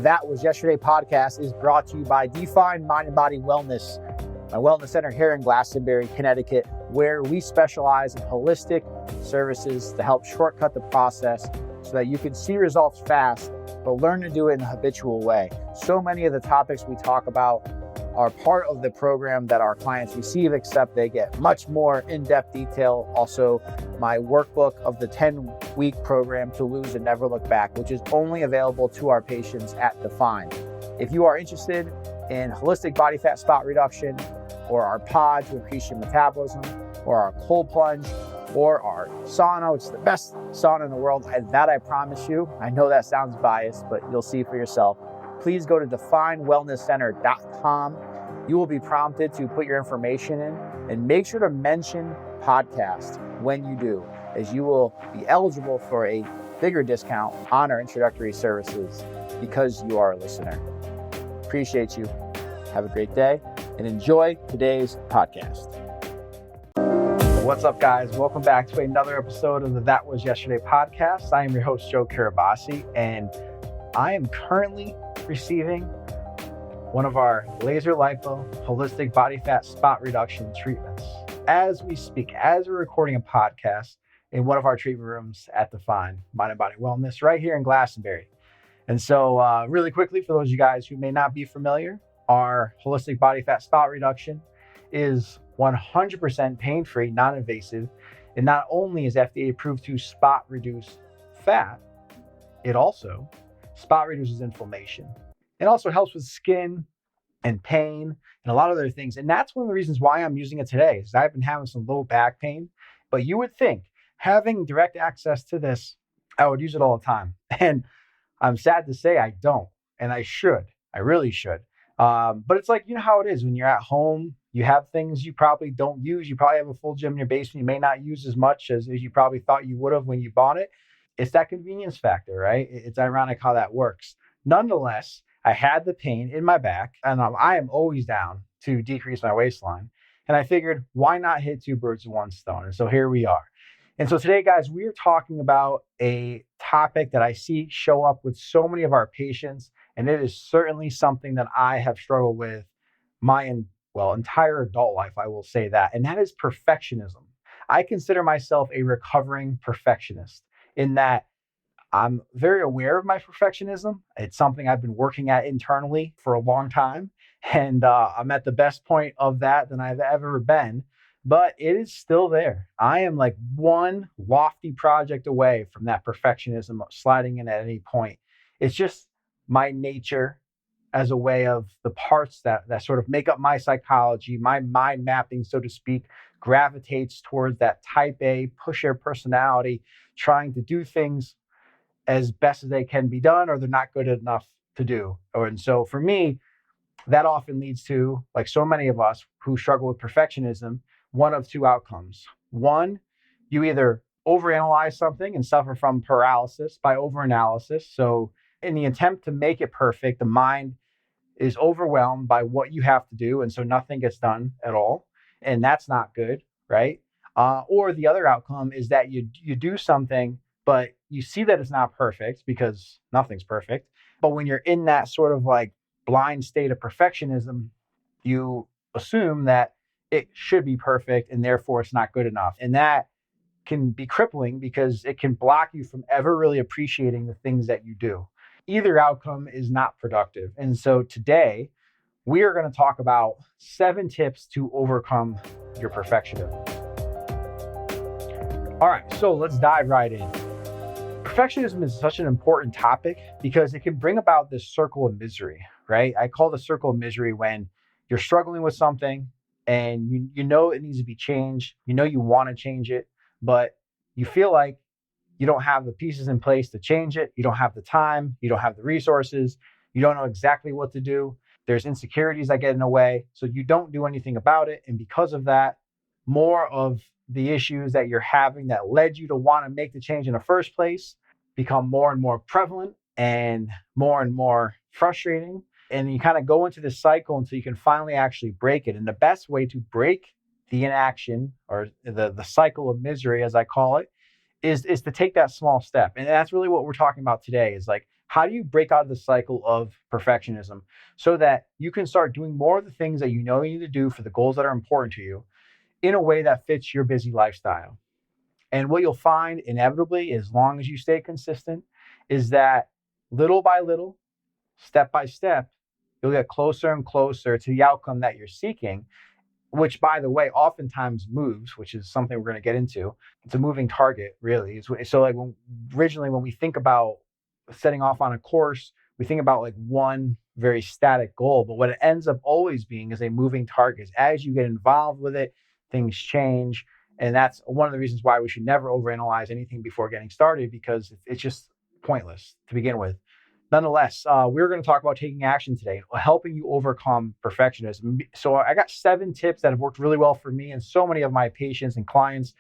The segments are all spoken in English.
That Was Yesterday podcast is brought to you by Define Mind and Body Wellness, my wellness center here in Glastonbury, Connecticut, where we specialize in holistic services to help shortcut the process so that you can see results fast, but learn to do it in a habitual way. So many of the topics we talk about are part of the program that our clients receive, except they get much more in-depth detail. Also, my workbook of the 10-week program to lose and never look back, which is only available to our patients at Define. If you are interested in holistic body fat spot reduction, or our pod to increase your metabolism, or our cold plunge, or our sauna, which is the best sauna in the world, and that I promise you, I know that sounds biased, but you'll see for yourself. Please go to definewellnesscenter.com. You will be prompted to put your information in and make sure to mention podcast when you do, as you will be eligible for a bigger discount on our introductory services because you are a listener. Appreciate you. Have a great day and enjoy today's podcast. What's up, guys? Welcome back to another episode of the That Was Yesterday podcast. I am your host, Joe Carabase, and I am currently receiving one of our laser lipo holistic body fat spot reduction treatments as we speak, as we're recording a podcast in one of our treatment rooms at Define Mind and Body Wellness right here in Glastonbury. And so really quickly, for those of you guys who may not be familiar, our holistic body fat spot reduction is 100% pain-free, non-invasive, and not only is FDA approved to spot reduce fat, it also spot reduces inflammation. It also helps with skin and pain and a lot of other things. And that's one of the reasons why I'm using it today, is I've been having some low back pain. But you would think having direct access to this, I would use it all the time. And I'm sad to say I don't. And I should. I really should. But it's like, you know how it is when you're at home, you have things you probably don't use. You probably have a full gym in your basement. You may not use as much as you probably thought you would have when you bought it. It's that convenience factor, right? It's ironic how that works. Nonetheless, I had the pain in my back, and I am always down to decrease my waistline. And I figured, why not hit two birds with one stone? And so here we are. And so today, guys, we are talking about a topic that I see show up with so many of our patients. And it is certainly something that I have struggled with my entire adult life, I will say that. And that is perfectionism. I consider myself a recovering perfectionist in that I'm very aware of my perfectionism. It's something I've been working at internally for a long time. And I'm at the best point of that than I've ever been. But it is still there. I am like one lofty project away from that perfectionism sliding in at any point. It's just my nature as a way of the parts that sort of make up my psychology, my mind mapping, so to speak, gravitates towards that type A pusher personality, trying to do things as best as they can be done, or they're not good enough to do. And so for me, that often leads to, like so many of us who struggle with perfectionism, one of two outcomes. One, you either overanalyze something and suffer from paralysis by overanalysis. So in the attempt to make it perfect, the mind is overwhelmed by what you have to do. And so nothing gets done at all. And that's not good, right? Or the other outcome is that you do something, but you see that it's not perfect because nothing's perfect. But when you're in that sort of like blind state of perfectionism, you assume that it should be perfect and therefore it's not good enough. And that can be crippling because it can block you from ever really appreciating the things that you do. Either outcome is not productive. And so today we are going to talk about 7 tips to overcome your perfectionism. All right, so let's dive right in. Perfectionism is such an important topic because it can bring about this circle of misery, right? I call the circle of misery when you're struggling with something and you know it needs to be changed. You know you want to change it, but you feel like you don't have the pieces in place to change it. You don't have the time. You don't have the resources. You don't know exactly what to do. There's insecurities that get in the way. So you don't do anything about it. And because of that, more of the issues that you're having that led you to want to make the change in the first place become more and more prevalent and more frustrating. And you kind of go into this cycle until you can finally actually break it. And the best way to break the inaction or the cycle of misery, as I call it, is to take that small step. And that's really what we're talking about today, is like How do you break out of the cycle of perfectionism so that you can start doing more of the things that you know you need to do for the goals that are important to you in a way that fits your busy lifestyle? And what you'll find inevitably, as long as you stay consistent, is that little by little, step by step, you'll get closer and closer to the outcome that you're seeking, which, by the way, oftentimes moves, which is something we're going to get into. It's a moving target, really. So, like, originally, when we think about setting off on a course, we think about like one very static goal, but what it ends up always being is a moving target. As you get involved with it, things change. And that's one of the reasons why we should never overanalyze anything before getting started, because it's just pointless to begin with. Nonetheless, we're going to talk about taking action today, helping you overcome perfectionism. So I got 7 tips that have worked really well for me and so many of my patients and clients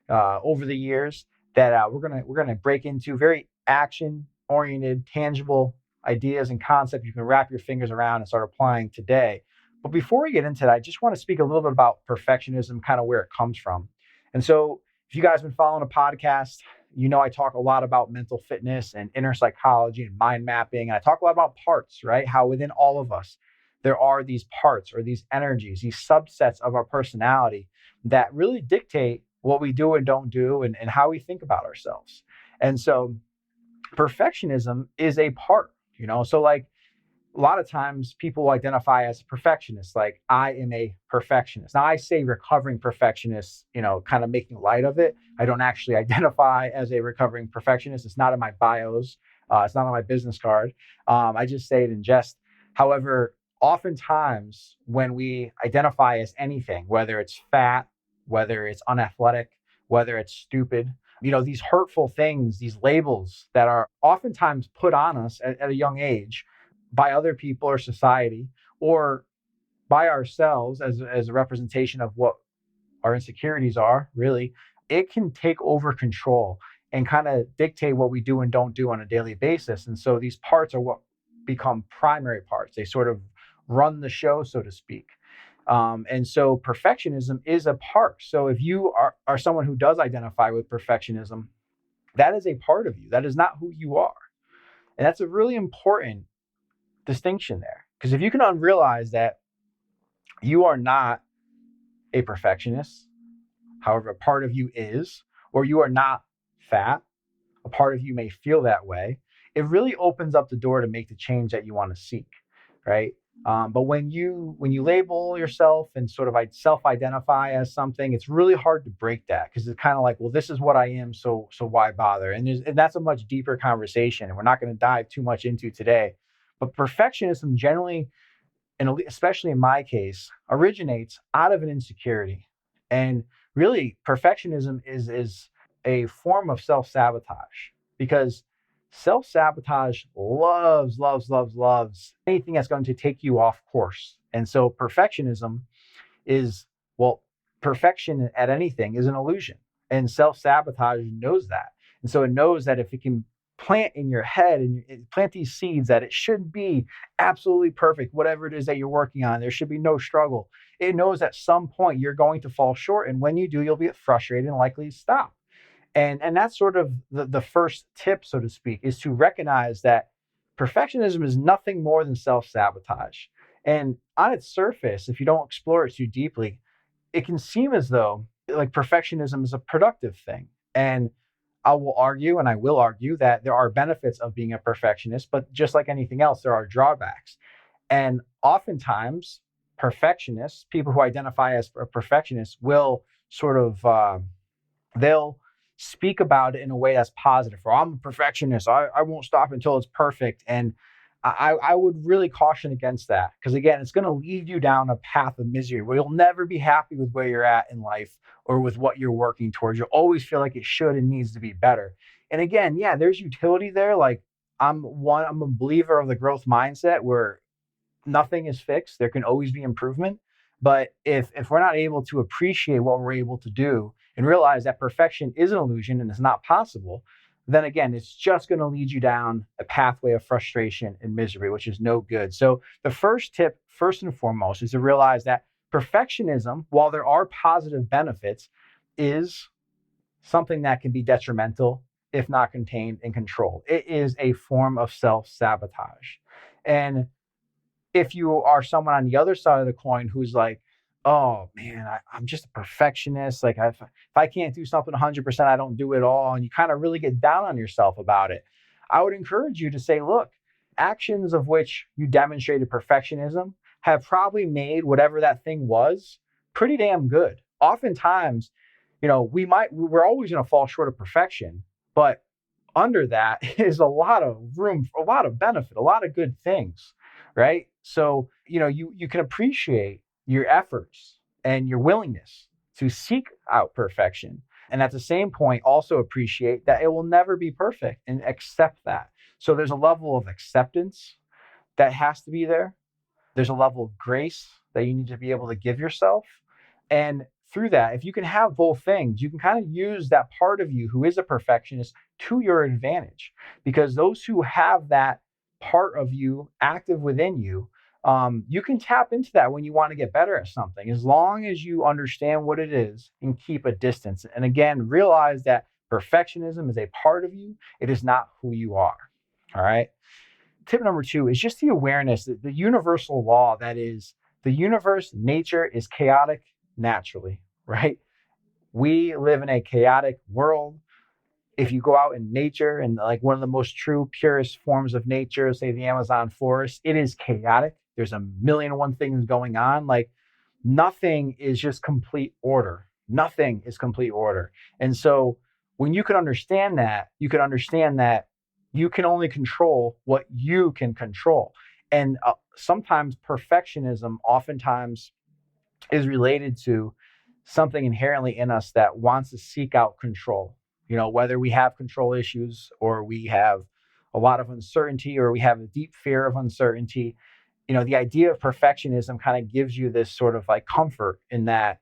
over the years that we're gonna break into very action oriented, tangible ideas and concepts you can wrap your fingers around and start applying today. But before we get into that, I just want to speak a little bit about perfectionism, kind of where it comes from. And so, if you guys have been following a podcast, you know I talk a lot about mental fitness and inner psychology and mind mapping. And I talk a lot about parts, right? How within all of us, there are these parts or these energies, these subsets of our personality that really dictate what we do and don't do and how we think about ourselves. And so perfectionism is a part, so like a lot of times people identify as a perfectionist, like I am a perfectionist. Now I say recovering perfectionist, kind of making light of it. I don't actually identify as a recovering perfectionist. It's not in my bios. It's not on my business card. I just say it in jest. However, oftentimes when we identify as anything, whether it's fat, whether it's unathletic, whether it's stupid, these hurtful things, these labels that are oftentimes put on us at a young age by other people or society or by ourselves as a representation of what our insecurities are, really, it can take over control and kind of dictate what we do and don't do on a daily basis. And so these parts are what become primary parts. They sort of run the show, so to speak. And so perfectionism is a part. So if you are someone who does identify with perfectionism, that is a part of you. That is not who you are. And that's a really important distinction there. Because if you can realize that you are not a perfectionist, however, a part of you is, or you are not fat, a part of you may feel that way, it really opens up the door to make the change that you want to seek, right? But when you label yourself and sort of self-identify as something, it's really hard to break that because it's kind of like, well, this is what I am, so why bother? And that's a much deeper conversation, and we're not going to dive too much into today. But perfectionism generally, and especially in my case, originates out of an insecurity. And really, perfectionism is a form of self-sabotage because self-sabotage loves anything that's going to take you off course. And so perfectionism is, well, perfection at anything is an illusion. And self-sabotage knows that. And so it knows that if it can plant in your head and plant these seeds that it should be absolutely perfect, whatever it is that you're working on, there should be no struggle. It knows at some point you're going to fall short. And when you do, you'll be frustrated and likely stop. And that's sort of the first tip, so to speak, is to recognize that perfectionism is nothing more than self-sabotage. And on its surface, if you don't explore it too deeply, it can seem as though like perfectionism is a productive thing. And I will argue, and I will argue, that there are benefits of being a perfectionist, but just like anything else, there are drawbacks. And oftentimes, perfectionists, people who identify as a perfectionist, will sort of they'll speak about it in a way that's positive. Or I'm a perfectionist. I won't stop until it's perfect. And I would really caution against that because, again, it's going to lead you down a path of misery where you'll never be happy with where you're at in life or with what you're working towards. You'll always feel like it should and needs to be better. And again, yeah, there's utility there. Like I'm a believer of the growth mindset where nothing is fixed. There can always be improvement. But if we're not able to appreciate what we're able to do and realize that perfection is an illusion and it's not possible, then again, it's just going to lead you down a pathway of frustration and misery, which is no good. So the first tip, first and foremost, is to realize that perfectionism, while there are positive benefits, is something that can be detrimental if not contained and controlled. It is a form of self-sabotage. And if you are someone on the other side of the coin who's like, oh man, I'm just a perfectionist. Like if I can't do something 100%, I don't do it all. And you kind of really get down on yourself about it. I would encourage you to say, look, actions of which you demonstrated perfectionism have probably made whatever that thing was pretty damn good. Oftentimes, we're always going to fall short of perfection, but under that is a lot of room, a lot of benefit, a lot of good things, right? So, you can appreciate your efforts and your willingness to seek out perfection. And at the same point, also appreciate that it will never be perfect and accept that. So there's a level of acceptance that has to be there. There's a level of grace that you need to be able to give yourself. And through that, if you can have both things, you can kind of use that part of you who is a perfectionist to your advantage. Because those who have that part of you active within you, you can tap into that when you want to get better at something, as long as you understand what it is and keep a distance. And again, realize that perfectionism is a part of you. It is not who you are. All right. Tip number 2 is just the awareness that the universal law that is the universe, nature is chaotic naturally, right? We live in a chaotic world. If you go out in nature and like one of the most true, purest forms of nature, say the Amazon forest, it is chaotic. There's a million and one things going on. Like nothing is just complete order. Nothing is complete order. And so when you can understand that, you can understand that you can only control what you can control. And sometimes perfectionism oftentimes is related to something inherently in us that wants to seek out control. Whether we have control issues or we have a lot of uncertainty or we have a deep fear of uncertainty, the idea of perfectionism kind of gives you this sort of like comfort in that,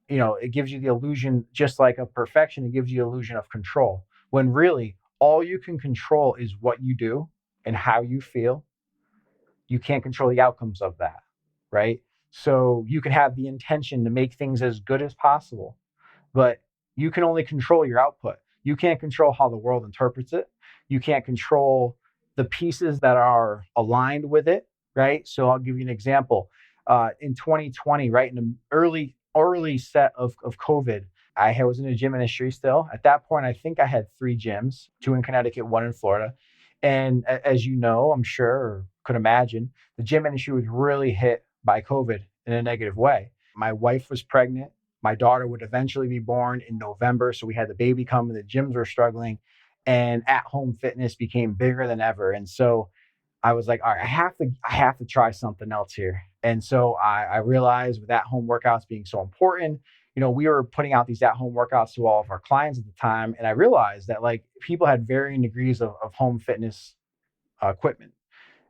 it gives you the illusion, just like a perfection, it gives you the illusion of control. When really all you can control is what you do and how you feel. You can't control the outcomes of that, right? So you can have the intention to make things as good as possible, but you can only control your output. You can't control how the world interprets it. You can't control the pieces that are aligned with it, right? So I'll give you an example. In 2020, right in the early set of COVID, I was in the gym industry still. At that point, I think I had 3 gyms, 2 in Connecticut, 1 in Florida. And as you know, I'm sure, or could imagine, the gym industry was really hit by COVID in a negative way. My wife was pregnant. My daughter would eventually be born in November. So we had the baby come and the gyms were struggling and at-home fitness became bigger than ever. And so I was like, all right, I have to try something else here. And so I realized with at-home workouts being so important, we were putting out these at-home workouts to all of our clients at the time. And I realized that like people had varying degrees of home fitness equipment.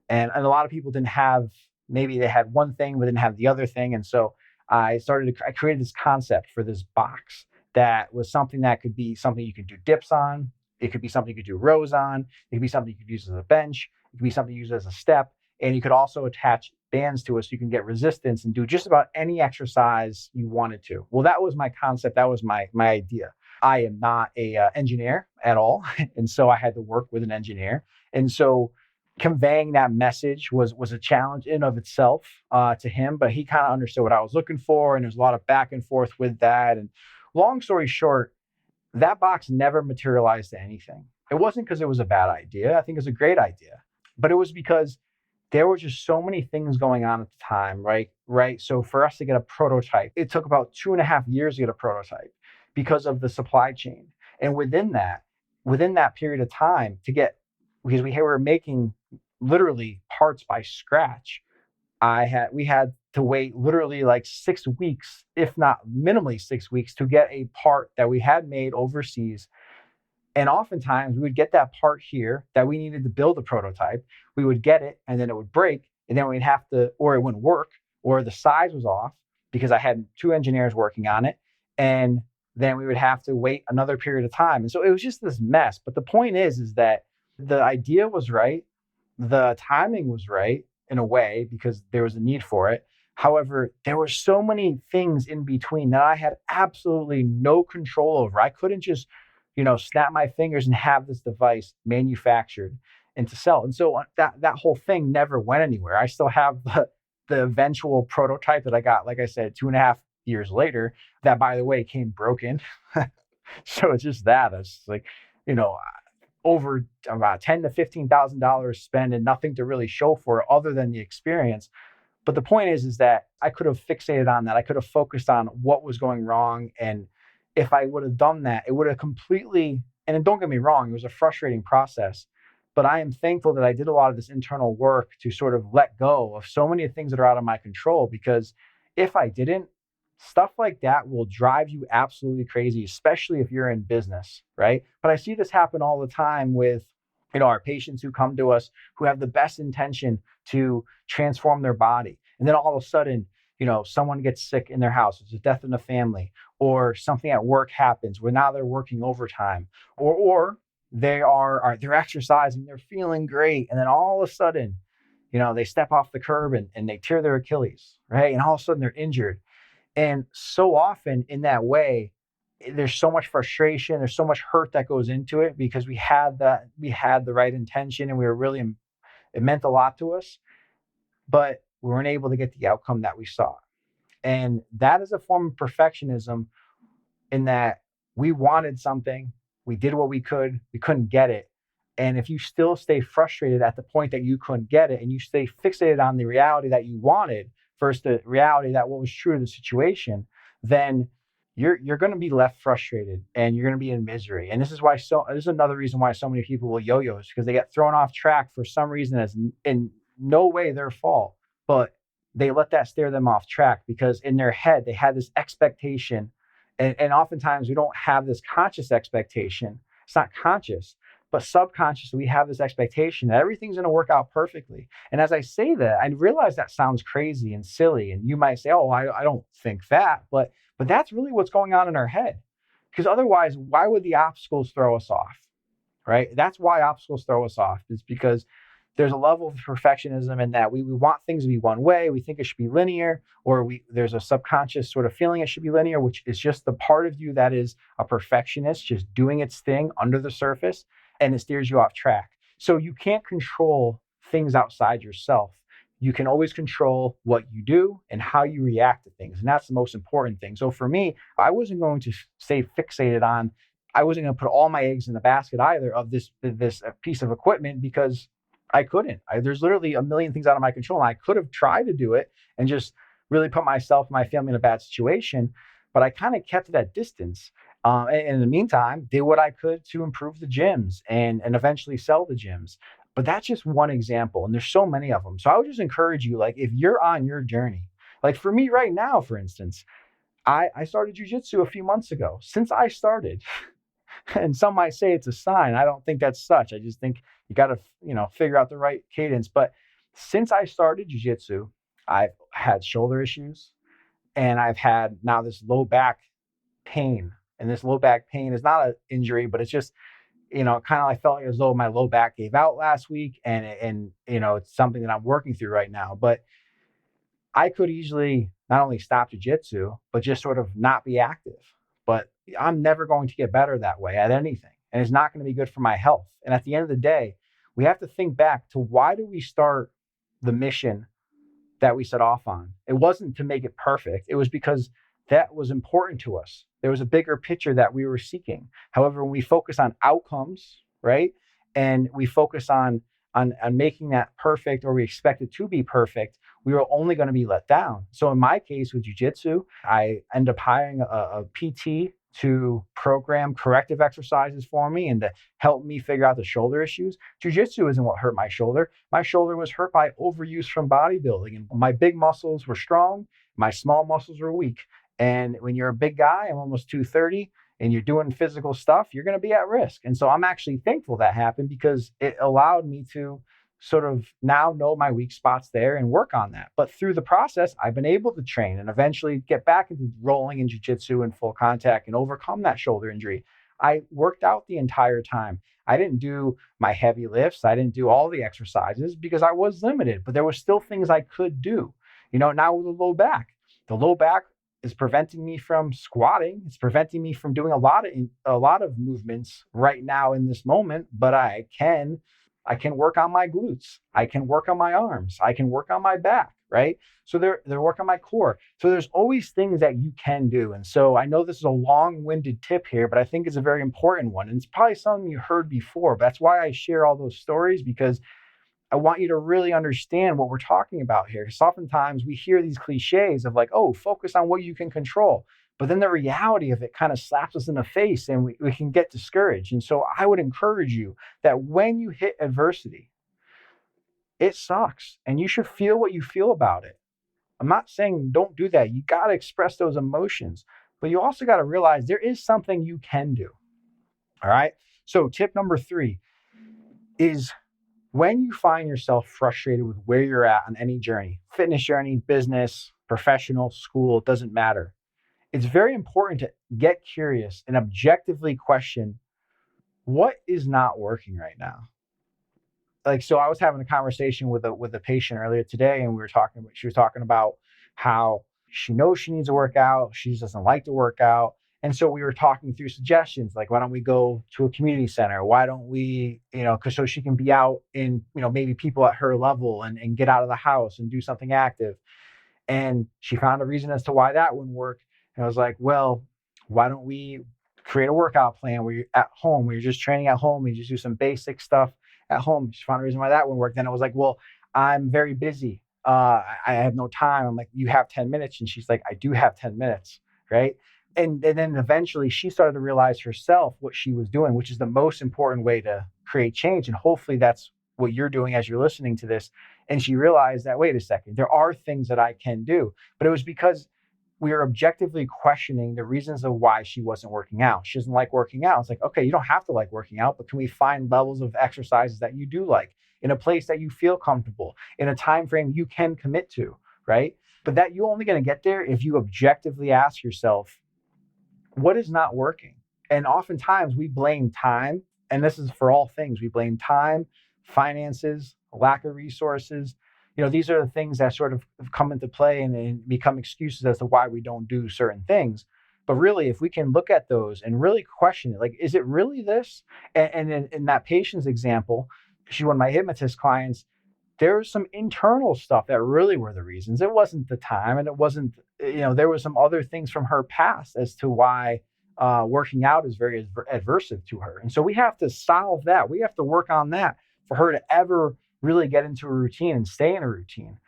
And a lot of people didn't have, maybe they had one thing, but didn't have the other thing. And so I created this concept for this box that was something that could be something you could do dips on. It could be something you could do rows on. It could be something you could use as a bench. It could be something you use as a step. And you could also attach bands to it so you can get resistance and do just about any exercise you wanted to. Well, that was my concept. That was my idea. I am not a engineer at all. And so I had to work with an engineer. And so conveying that message was a challenge in of itself to him, but he kind of understood what I was looking for. And there's a lot of back and forth with that. And long story short, that box never materialized to anything. It wasn't because it was a bad idea. I think it was a great idea, but it was because there were just so many things going on at the time, right? So for us to get a prototype, it took about 2.5 years to get a prototype because of the supply chain. And within that period of time because we were making literally parts by scratch, we had to wait literally like 6 weeks, if not minimally 6 weeks, to get a part that we had made overseas. And oftentimes we would get that part here that we needed to build a prototype. We would get it and then it would break, and then we'd have to, or it wouldn't work, or the size was off because I had 2 engineers working on it. And then we would have to wait another period of time. And so it was just this mess. But the point is that the idea was right. The timing was right in a way because there was a need for it. However, there were so many things in between that I had absolutely no control over. I couldn't just snap my fingers and have this device manufactured and to sell. And so that whole thing never went anywhere. I still have the eventual prototype that I got, like I said, 2.5 years later, that, by the way, came broken. So it's just that. It's like, you know, over about $10,000 to $15,000 spent and nothing to really show for it other than the experience. But the point is that I could have fixated on that. I could have focused on what was going wrong. And if I would have done that, it would have completely, and don't get me wrong, it was a frustrating process. But I am thankful that I did a lot of this internal work to sort of let go of so many things that are out of my control, because if I didn't, stuff like that will drive you absolutely crazy, especially if you're in business, right? But I see this happen all the time with, our patients who come to us who have the best intention to transform their body. And then all of a sudden, someone gets sick in their house, there's a death in the family, or something at work happens where now they're working overtime, or they're exercising, they're feeling great. And then all of a sudden, they step off the curb and they tear their Achilles, right? And all of a sudden they're injured. And so often in that way, there's so much frustration, there's so much hurt that goes into it because we had the right intention and it meant a lot to us, but we weren't able to get the outcome that we saw. And that is a form of perfectionism, in that we wanted something, we did what we couldn't get it. And if you still stay frustrated at the point that you couldn't get it, and you stay fixated on the reality that you wanted versus the reality that what was true of the situation, then you're going to be left frustrated and you're going to be in misery. And this is another reason why so many people will yo-yos, because they get thrown off track for some reason that's in no way their fault, but they let that steer them off track because in their head they had this expectation. And oftentimes we don't have this conscious expectation. It's not conscious, but subconsciously we have this expectation that everything's going to work out perfectly. And as I say that, I realize that sounds crazy and silly. And you might say, oh, I don't think that. But that's really what's going on in our head. Because otherwise, why would the obstacles throw us off? Right? That's why obstacles throw us off. It's because there's a level of perfectionism in that we want things to be one way. We think it should be linear, or there's a subconscious sort of feeling it should be linear, which is just the part of you that is a perfectionist, just doing its thing under the surface, and it steers you off track. So you can't control things outside yourself. You can always control what you do and how you react to things. And that's the most important thing. So for me, I wasn't going to stay fixated on, I wasn't going to put all my eggs in the basket either of this piece of equipment, because I couldn't. There's literally a million things out of my control. And I could have tried to do it and just really put myself and my family in a bad situation, but I kind of kept it at distance. And in the meantime, did what I could to improve the gyms and eventually sell the gyms. But that's just one example. And there's so many of them. So I would just encourage you, like, if you're on your journey, like for me right now, for instance, I started jujitsu a few months ago. Since I started, and some might say it's a sign. I don't think that's such. I just think you got to, figure out the right cadence. But since I started jiu-jitsu, I've had shoulder issues, and I've had now this low back pain. And this low back pain is not an injury, but it's just, kind of, I felt as though my low back gave out last week, and it's something that I'm working through right now. But I could easily not only stop jiu-jitsu, but just sort of not be active. But I'm never going to get better that way at anything. And it's not going to be good for my health. And at the end of the day, we have to think back to, why do we start the mission that we set off on? It wasn't to make it perfect. It was because that was important to us. There was a bigger picture that we were seeking. However, when we focus on outcomes, right, and we focus on making that perfect, or we expect it to be perfect, we are only going to be let down. So in my case with jiu-jitsu, I end up hiring a PT to program corrective exercises for me and to help me figure out the shoulder issues. Jiu-jitsu isn't what hurt my shoulder. My shoulder was hurt by overuse from bodybuilding. And my big muscles were strong, my small muscles were weak. And when you're a big guy, I'm almost 230, and you're doing physical stuff, you're going to be at risk. And so I'm actually thankful that happened, because it allowed me to sort of now know my weak spots there and work on that. But through the process, I've been able to train and eventually get back into rolling in jiu-jitsu and full contact and overcome that shoulder injury. I worked out the entire time. I didn't do my heavy lifts. I didn't do all the exercises because I was limited, but there were still things I could do. Now with the low back is preventing me from squatting. It's preventing me from doing a lot of movements right now in this moment, but I can work on my glutes. I can work on my arms. I can work on my back, right? So they're working on my core. So there's always things that you can do. And so I know this is a long-winded tip here, but I think it's a very important one. And it's probably something you heard before, but that's why I share all those stories, because I want you to really understand what we're talking about here. Because oftentimes we hear these cliches of like, oh, focus on what you can control. But then the reality of it kind of slaps us in the face and we can get discouraged. And so I would encourage you that when you hit adversity, it sucks and you should feel what you feel about it. I'm not saying don't do that. You got to express those emotions, but you also got to realize there is something you can do. All right. So tip number 3 is, when you find yourself frustrated with where you're at on any journey, fitness journey, business, professional, school, it doesn't matter. It's very important to get curious and objectively question what is not working right now. Like, so I was having a conversation with a patient earlier today, and she was talking about how she knows she needs to work out. She just doesn't like to work out. And so we were talking through suggestions, like, why don't we go to a community center? Why don't we, because so she can be out in, maybe people at her level and get out of the house and do something active. And she found a reason as to why that wouldn't work. And I was like, well, why don't we create a workout plan where you're at home, where you're just training at home, you just do some basic stuff at home. She found a reason why that wouldn't work. Then I was like, well, I'm very busy. I have no time. I'm like, you have 10 minutes. And she's like, I do have 10 minutes. Right. And then eventually she started to realize herself what she was doing, which is the most important way to create change. And hopefully that's what you're doing as you're listening to this. And she realized that, wait a second, there are things that I can do. But it was because we were objectively questioning the reasons of why she wasn't working out. She doesn't like working out. It's like, okay, you don't have to like working out, but can we find levels of exercises that you do like, in a place that you feel comfortable, in a time frame you can commit to, right? But that you're only going to get there if you objectively ask yourself, what is not working? And oftentimes we blame time, and this is for all things. We blame time, finances, lack of resources. These are the things that sort of come into play and become excuses as to why we don't do certain things. But really, if we can look at those and really question it, like, is it really this? And in that patient's example, she's one of my hypnotist clients. There was some internal stuff that really were the reasons. It wasn't the time, and it wasn't, there was some other things from her past as to why working out is very adversive to her. And so we have to solve that. We have to work on that for her to ever really get into a routine and stay in a routine.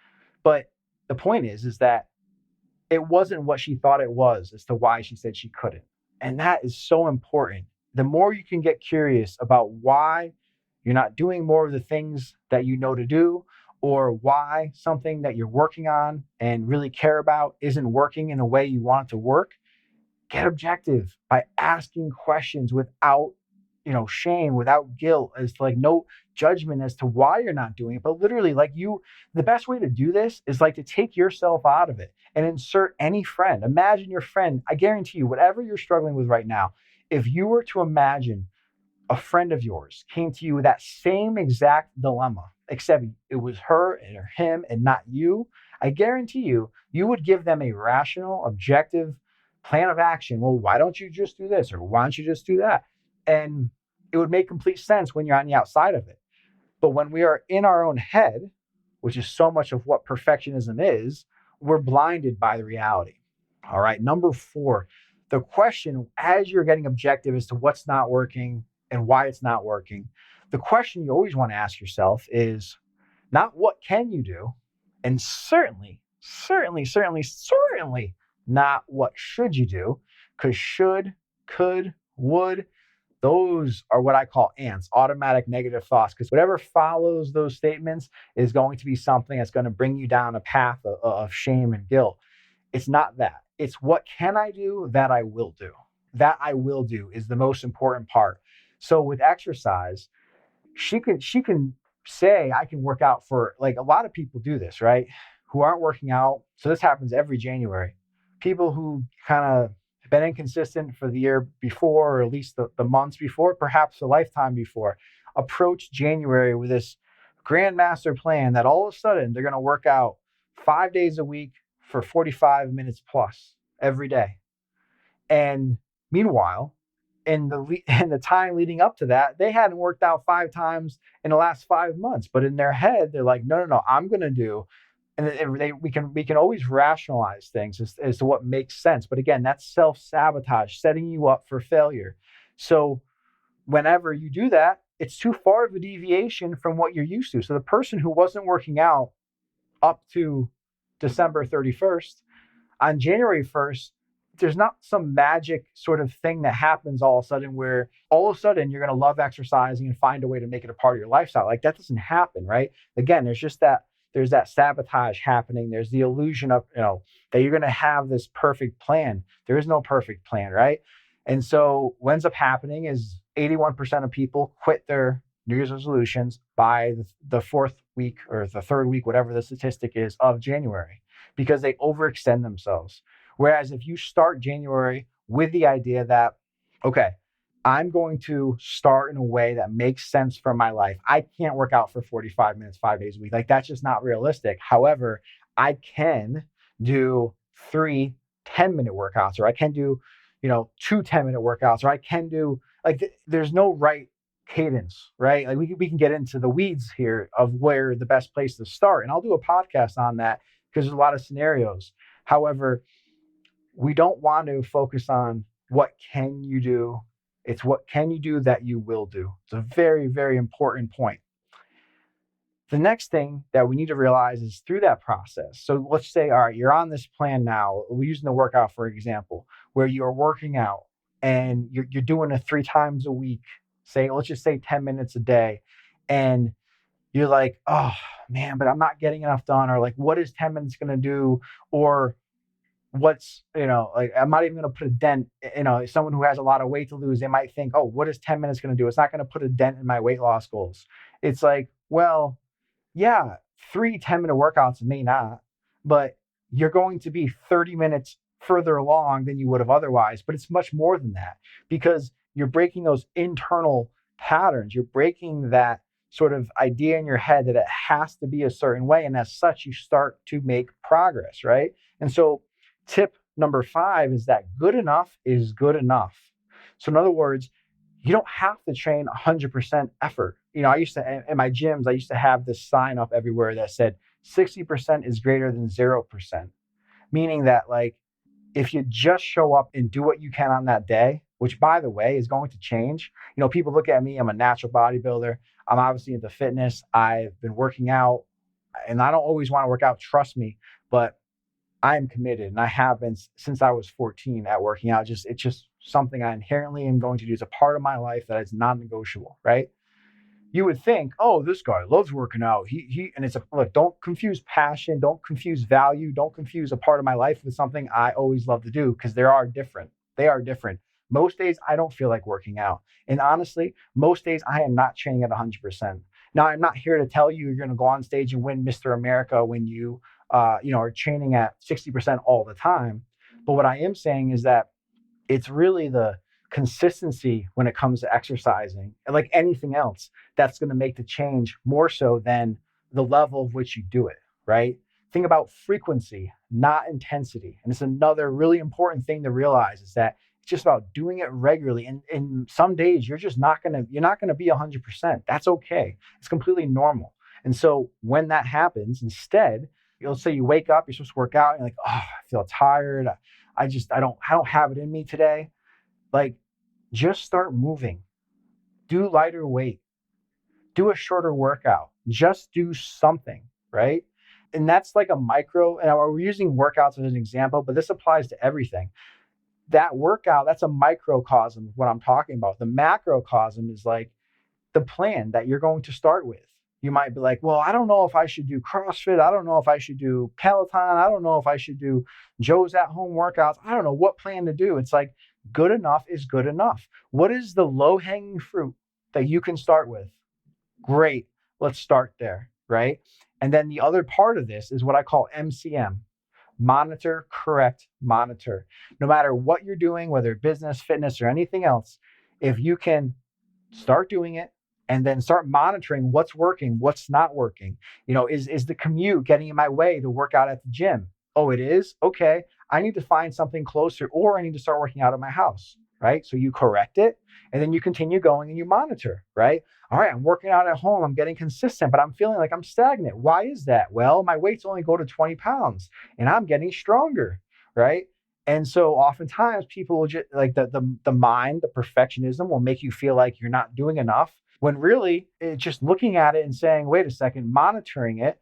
But the point is that it wasn't what she thought it was as to why she said she couldn't. And that is so important. The more you can get curious about why you're not doing more of the things that you know to do, or why something that you're working on and really care about isn't working in a way you want it to work, get objective by asking questions without, shame, without guilt, as like no judgment as to why you're not doing it. But literally, the best way to do this is like to take yourself out of it and insert any friend. Imagine your friend. I guarantee you, whatever you're struggling with right now, if you were to imagine a friend of yours came to you with that same exact dilemma, except it was her or him and not you, I guarantee you, you would give them a rational, objective plan of action. Well, why don't you just do this? Or why don't you just do that? And it would make complete sense when you're on the outside of it. But when we are in our own head, which is so much of what perfectionism is, we're blinded by the reality. All right. Number 4, the question as you're getting objective as to what's not working and why it's not working, the question you always want to ask yourself is not what can you do, and certainly not what should you do, because should, could, would, those are what I call ants, automatic negative thoughts, because whatever follows those statements is going to be something that's going to bring you down a path of shame and guilt. It's not that. It's what can I do that I will do. That I will do is the most important part. So with exercise, she can say, I can work out for, like, a lot of people do this, right? Who aren't working out. So this happens every January. People who kind of been inconsistent for the year before, or at least the months before, perhaps a lifetime before, approach January with this grand master plan that all of a sudden they're going to work out 5 days a week for 45 minutes plus. every day. And meanwhile, in the time leading up to that, they hadn't worked out 5 times in the last 5 months. But in their head, they're like, no, I'm going to do. And we can always rationalize things as to what makes sense. But again, that's self-sabotage, setting you up for failure. So whenever you do that, it's too far of a deviation from what you're used to. So the person who wasn't working out up to December 31st, on January 1st, there's not some magic sort of thing that happens all of a sudden where all of a sudden you're going to love exercising and find a way to make it a part of your lifestyle. Like that doesn't happen, right? Again, there's that sabotage happening. There's the illusion of, that you're going to have this perfect plan. There is no perfect plan, right? And so what ends up happening is 81% of people quit their New Year's resolutions by the fourth week or the third week, whatever the statistic is, of January, because they overextend themselves. Whereas if you start January with the idea that, okay, I'm going to start in a way that makes sense for my life. I can't work out for 45 minutes, 5 days a week. Like that's just not realistic. However, I can do 3 10-minute workouts, or I can do, 2 10-minute workouts, or I can do there's no right cadence, right? Like we can get into the weeds here of where the best place to start. And I'll do a podcast on that because there's a lot of scenarios. However, we don't want to focus on what can you do. It's what can you do that you will do. It's a very, very important point. The next thing that we need to realize is through that process. So let's say, all right, you're on this plan now. We're using the workout, for example, where you're working out and you're doing it 3 times a week. Let's just say 10 minutes a day. And you're like, oh man, but I'm not getting enough done. Or like, what is 10 minutes going to do? Or what's, I'm not even going to put a dent, someone who has a lot of weight to lose, they might think, oh, what is 10 minutes going to do? It's not going to put a dent in my weight loss goals. It's like, well, yeah, 3 10-minute workouts may not, but you're going to be 30 minutes further along than you would have otherwise. But it's much more than that because you're breaking those internal patterns. You're breaking that sort of idea in your head that it has to be a certain way. And as such, you start to make progress, right? And so tip number 5 is that good enough is good enough. So in other words, you don't have to train 100% effort. I used to, in my gyms, I used to have this sign up everywhere that said 60% is greater than 0%. Meaning that if you just show up and do what you can on that day, which by the way is going to change. People look at me, I'm a natural bodybuilder. I'm obviously into fitness. I've been working out and I don't always want to work out, trust me, but I am committed and I have been since I was 14 at working out. It's just something I inherently am going to do. It's a part of my life that is non-negotiable, right? You would think, oh, this guy loves working out. And it's look, don't confuse passion, don't confuse value, don't confuse a part of my life with something I always love to do because they are different. They are different. Most days I don't feel like working out. And honestly, most days I am not training at 100%. Now, I'm not here to tell you you're going to go on stage and win Mr. America when you are training at 60% all the time. But what I am saying is that it's really the consistency when it comes to exercising and like anything else that's going to make the change more so than the level of which you do it, right? Think about frequency, not intensity. And it's another really important thing to realize is that it's just about doing it regularly. And some days you're not going to be 100%. That's okay. It's completely normal. And so when that happens, instead, you'll say you wake up, you're supposed to work out, and you're like, oh, I feel tired. I don't have it in me today. Just start moving. Do lighter weight. Do a shorter workout. Just do something, right? And that's like a micro, and we're using workouts as an example, but this applies to everything. That workout, that's a microcosm of what I'm talking about. The macrocosm is like the plan that you're going to start with. You might be like, well, I don't know if I should do CrossFit. I don't know if I should do Peloton. I don't know if I should do Joe's at home workouts. I don't know what plan to do. It's like good enough is good enough. What is the low hanging fruit that you can start with? Great. Let's start there, right? And then the other part of this is what I call MCM. Monitor, correct, monitor. No matter what you're doing, whether business, fitness, or anything else, if you can start doing it, and then start monitoring what's working, what's not working. Is the commute getting in my way to work out at the gym? Oh, it is? Okay. I need to find something closer, or I need to start working out at my house, right? So you correct it, and then you continue going and you monitor, right? All right, I'm working out at home, I'm getting consistent, but I'm feeling like I'm stagnant. Why is that? Well, my weights only go to 20 pounds and I'm getting stronger, right? And so oftentimes people will just like the mind, the perfectionism will make you feel like you're not doing enough, when really it's just looking at it and saying, wait a second, monitoring it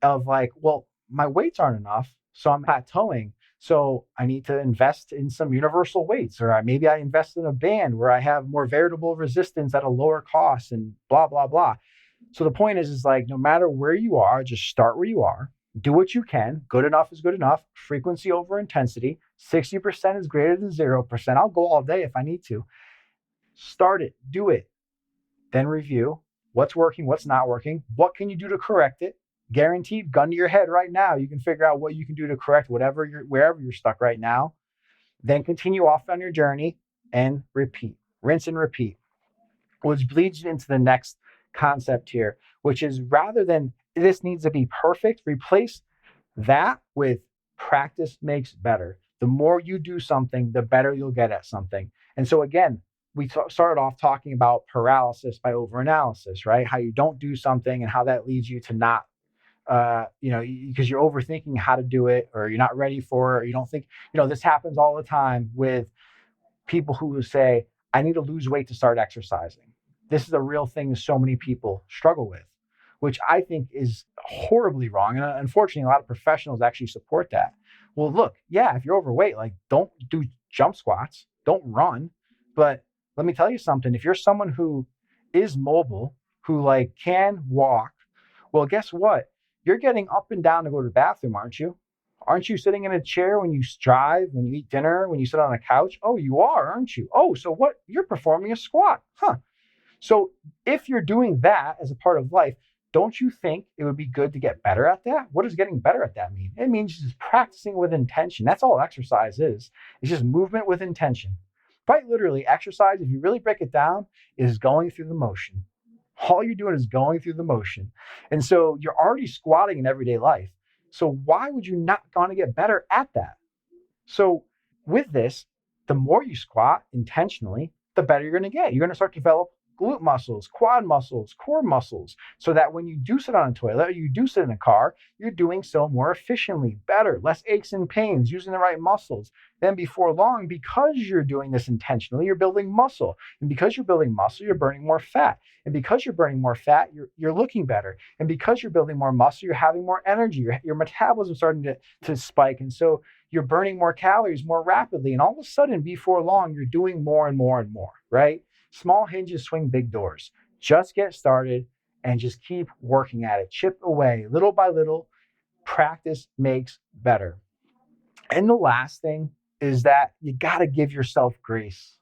of like, well, my weights aren't enough, so I'm plateauing. So I need to invest in some universal weights, or maybe I invest in a band where I have more variable resistance at a lower cost, and blah, blah, blah. So the point is like, no matter where you are, just start where you are, do what you can. Good enough is good enough. Frequency over intensity. 60% is greater than 0%. I'll go all day if I need to. Start it, do it, then review what's working, what's not working, what can you do to correct it. Guaranteed, gun to your head right now, you can figure out what you can do to correct wherever you're stuck right now. Then continue off on your journey and repeat, rinse and repeat, which bleeds into the next concept here, which is, rather than this needs to be perfect, replace that with practice makes better. The more you do something, the better you'll get at something. And so again, we started off talking about paralysis by overanalysis, right? How you don't do something and how that leads you to not, because you're overthinking how to do it, or you're not ready for it, or you don't think, this happens all the time with people who say, I need to lose weight to start exercising. This is a real thing so many people struggle with, which I think is horribly wrong. And unfortunately, a lot of professionals actually support that. Well, look, yeah, if you're overweight, like, don't do jump squats, don't run. But let me tell you something. If you're someone who is mobile, who like can walk, well, guess what? You're getting up and down to go to the bathroom, aren't you? Aren't you sitting in a chair when you drive, when you eat dinner, when you sit on a couch? Oh, you are, aren't you? Oh, so what? You're performing a squat. Huh. So if you're doing that as a part of life, don't you think it would be good to get better at that? What does getting better at that mean? It means just practicing with intention. That's all exercise is. It's just movement with intention. Quite literally, exercise, if you really break it down, is going through the motion. All you're doing is going through the motion. And so you're already squatting in everyday life. So why would you not want to get better at that? So with this, the more you squat intentionally, the better you're going to get. You're going to start to develop glute muscles, quad muscles, core muscles, so that when you do sit on a toilet or you do sit in a car, you're doing so more efficiently, better, less aches and pains, using the right muscles. Then before long, because you're doing this intentionally, you're building muscle. And because you're building muscle, you're burning more fat. And because you're burning more fat, you're looking better. And because you're building more muscle, you're having more energy. Your metabolism starting to spike. And so you're burning more calories more rapidly. And all of a sudden, before long, you're doing more and more and more, right? Small hinges swing big doors. Just get started and just keep working at it. Chip away little by little. Practice makes better. And the last thing is that you got to give yourself grace.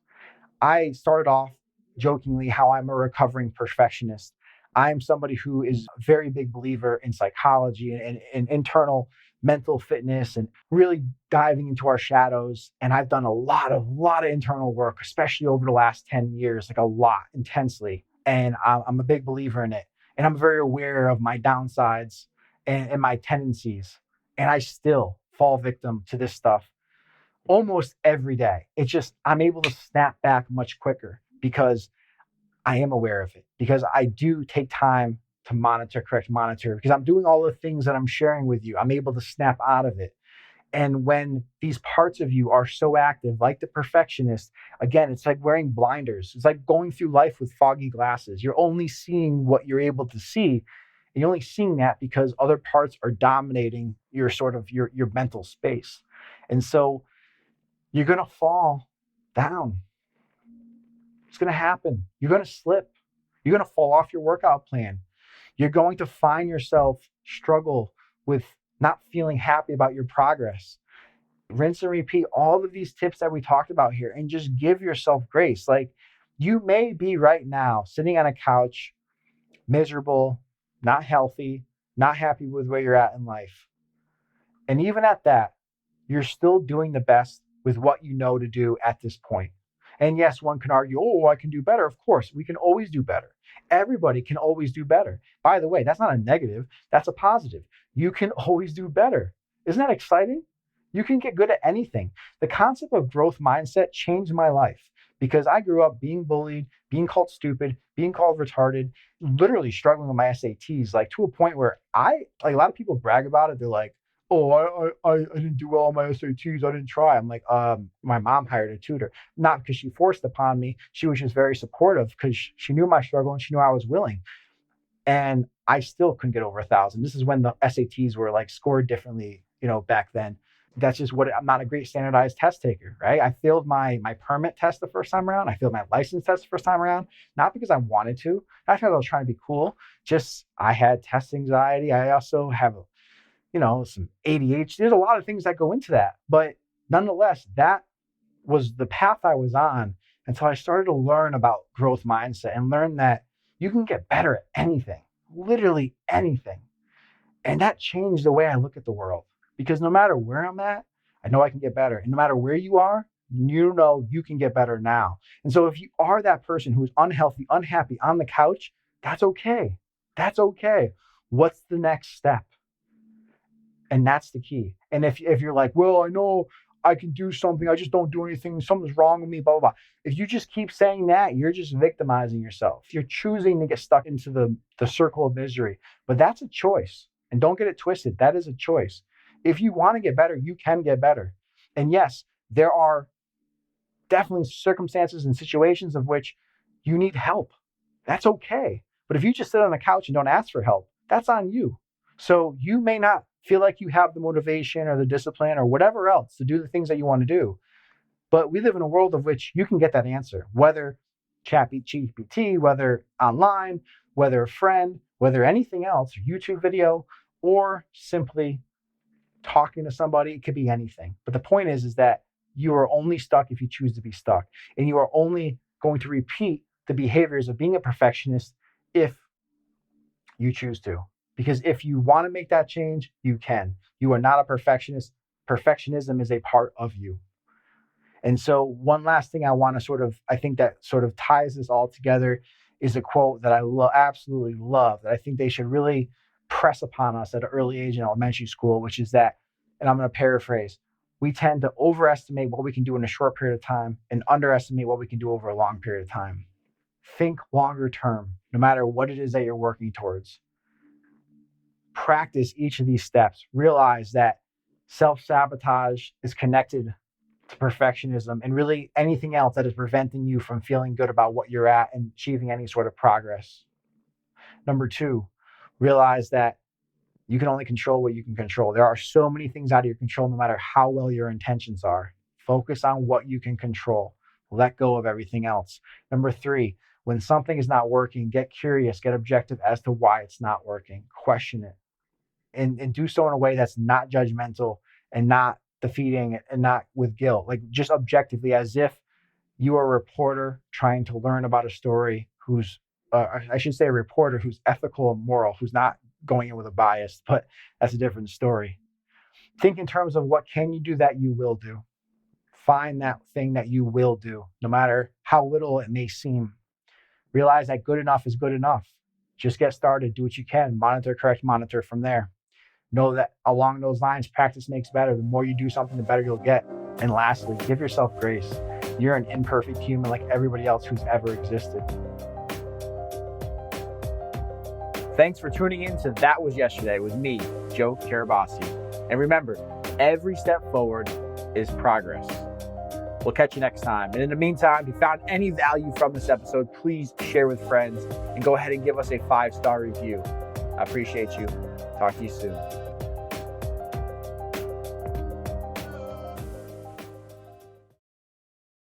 I started off jokingly how I'm a recovering perfectionist. I'm somebody who is a very big believer in psychology and internal mental fitness and really diving into our shadows. And I've done a lot of internal work, especially over the last 10 years, like a lot, intensely. And I'm a big believer in it. And I'm very aware of my downsides and my tendencies. And I still fall victim to this stuff almost every day. It's just, I'm able to snap back much quicker because I am aware of it, because I do take time to monitor, because I'm doing all the things that I'm sharing with you. I'm able to snap out of it. And when these parts of you are so active, like the perfectionist, again, it's like wearing blinders. It's like going through life with foggy glasses. You're only seeing what you're able to see. And you're only seeing that because other parts are dominating your your mental space. And so you're going to fall down. It's going to happen. You're going to slip. You're going to fall off your workout plan. You're going to find yourself struggle with not feeling happy about your progress. Rinse and repeat all of these tips that we talked about here and just give yourself grace. Like, you may be right now sitting on a couch, miserable, not healthy, not happy with where you're at in life. And even at that, you're still doing the best with what you know to do at this point. And yes, one can argue, oh, I can do better. Of course, we can always do better. Everybody can always do better. By the way, that's not a negative, that's a positive. You can always do better. Isn't that exciting? You can get good at anything. The concept of growth mindset changed my life because I grew up being bullied, being called stupid, being called retarded, literally struggling with my SATs, like to a point where like a lot of people brag about it. They're like, oh, I didn't do well on my SATs. I didn't try. I'm like, my mom hired a tutor, not because she forced upon me. She was just very supportive because she knew my struggle and she knew I was willing. And I still couldn't get over 1,000. This is when the SATs were like scored differently, back then. That's just I'm not a great standardized test taker, right? I failed my permit test the first time around. I failed my license test the first time around, not because I wanted to, not because I was trying to be cool. Just I had test anxiety. I also have, some ADHD. There's a lot of things that go into that, but nonetheless, that was the path I was on until I started to learn about growth mindset and learn that you can get better at anything, literally anything. And that changed the way I look at the world because no matter where I'm at, I know I can get better. And no matter where you are, you know you can get better now. And so if you are that person who's unhealthy, unhappy on the couch, that's okay. That's okay. What's the next step? And that's the key. And if you're like, well, I know I can do something, I just don't do anything, something's wrong with me, blah, blah, blah. If you just keep saying that, you're just victimizing yourself. You're choosing to get stuck into the circle of misery. But that's a choice. And don't get it twisted. That is a choice. If you want to get better, you can get better. And yes, there are definitely circumstances and situations of which you need help. That's okay. But if you just sit on the couch and don't ask for help, that's on you. So you may not feel like you have the motivation or the discipline or whatever else to do the things that you want to do. But we live in a world of which you can get that answer, whether ChatGPT, whether online, whether a friend, whether anything else, YouTube video, or simply talking to somebody. It could be anything. But the point is that you are only stuck if you choose to be stuck. And you are only going to repeat the behaviors of being a perfectionist if you choose to. Because if you want to make that change, you can. You are not a perfectionist. Perfectionism is a part of you. And so one last thing I think that sort of ties this all together is a quote that I absolutely love, that I think they should really press upon us at an early age in elementary school, which is that, and I'm going to paraphrase, we tend to overestimate what we can do in a short period of time and underestimate what we can do over a long period of time. Think longer term, no matter what it is that you're working towards. Practice each of these steps. Realize that self-sabotage is connected to perfectionism and really anything else that is preventing you from feeling good about what you're at and achieving any sort of progress. Number 2, realize that you can only control what you can control. There are so many things out of your control, no matter how well your intentions are. Focus on what you can control. Let go of everything else. Number 3, when something is not working, get curious, get objective as to why it's not working. Question it. And do so in a way that's not judgmental and not defeating and not with guilt. Like just objectively, as if you are a reporter trying to learn about a story who's, I should say a reporter who's ethical and moral, who's not going in with a bias, but that's a different story. Think in terms of what can you do that you will do. Find that thing that you will do, no matter how little it may seem. Realize that good enough is good enough. Just get started, do what you can, monitor, correct, monitor from there. Know that along those lines, practice makes better. The more you do something, the better you'll get. And lastly, give yourself grace. You're an imperfect human like everybody else who's ever existed. Thanks for tuning in to That Was Yesterday with me, Joe Carabase. And remember, every step forward is progress. We'll catch you next time. And in the meantime, if you found any value from this episode, please share with friends and go ahead and give us a 5-star review. I appreciate you. Talk to you soon.